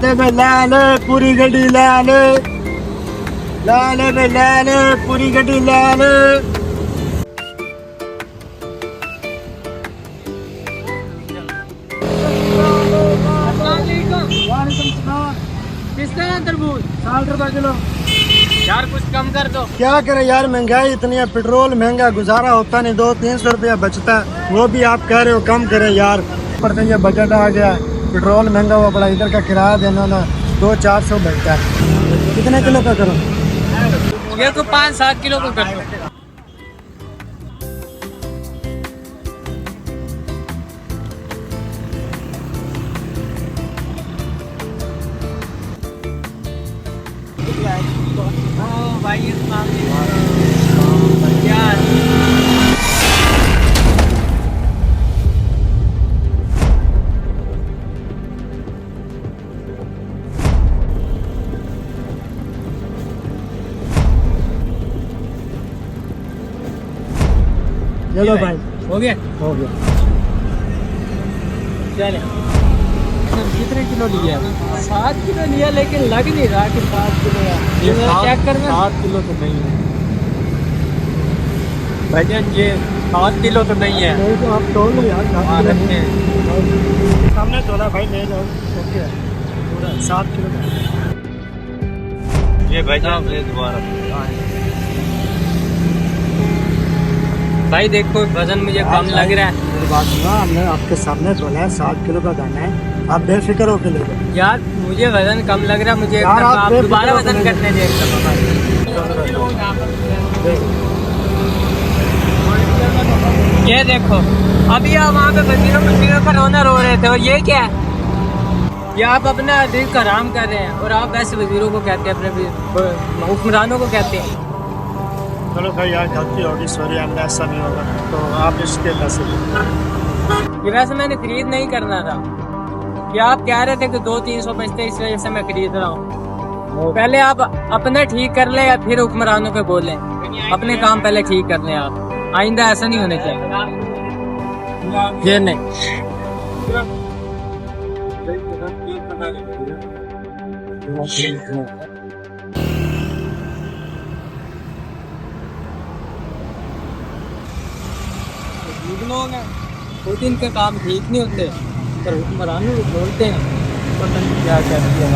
लाल पूरी गड्डी लाल लाल लाल पूरी गड्डी लाल। किस तरह तरबूज 60 रुपए किलो। यार कुछ कम कर दो। क्या करें यार, महंगाई इतनी है, पेट्रोल महंगा, गुजारा होता नहीं, 200-300 रुपया बचता है, वो भी आप कह रहे हो कम करें यार। पर तो ये बजट आ गया, पेट्रोल महंगा हुआ पड़ा, इधर का किराया देना ना 200-400 बचता है। कितने किलो का करो? ये को 5-7 किलो को कर दो। भाई यार चलो भाई, हो गया हो गया। चले। कितने किलो लिया? 7 किलो लिया, लेकिन लग नहीं रहा कि 7 किलो है। ये चेक करना। 7 किलो तो नहीं है भैया, ये 7 किलो तो नहीं है। नहीं तो आप तोल लो यार, रखते हैं सामने तोला भाई, ले जाओ। ओके, पूरा 7 किलो का। ये भाई साहब दोबारा भाई देखो, वजन मुझे कम लग रहा है। मेरी बात सुना, हमने आपके सामने तोला है, 7 किलो का दाना है, आप बेफिक्र होकर ले जाओ यार। मुझे वजन कम लग रहा है, मुझे यार, आप आप दोबारा वजन बेफिक्र करने दे। ये देखो, अभी आप वहाँ पे वजीरों पर रोना रो रहे थे, और ये क्या है? ये आप अपना दिल का आराम कर रहे हैं, और आप वैसे वजीरों को कहते हैं, अपने हुक्मरानों को कहते हैं। चलो भाई यार, गलती होगी, सॉरी, हमने ऐसा नहीं होगा, तो आप इसके पैसे ये वैसे मैंने खरीद नहीं करना था, ये आप कह रहे थे कि 200-300 बचते, इस वजह से मैं खरीद रहा हूँ। पहले आप अपने ठीक कर ले, या फिर हुक्मरानों पे बोलें। अपने काम पहले ठीक कर लें आप, आइंदा ऐसा नहीं होने चाहिए। ये नहीं लोग हैं, खुद इनके काम ठीक नहीं होते, पर हुक्मरानों को बोलते हैं, पता नहीं क्या क्या किया।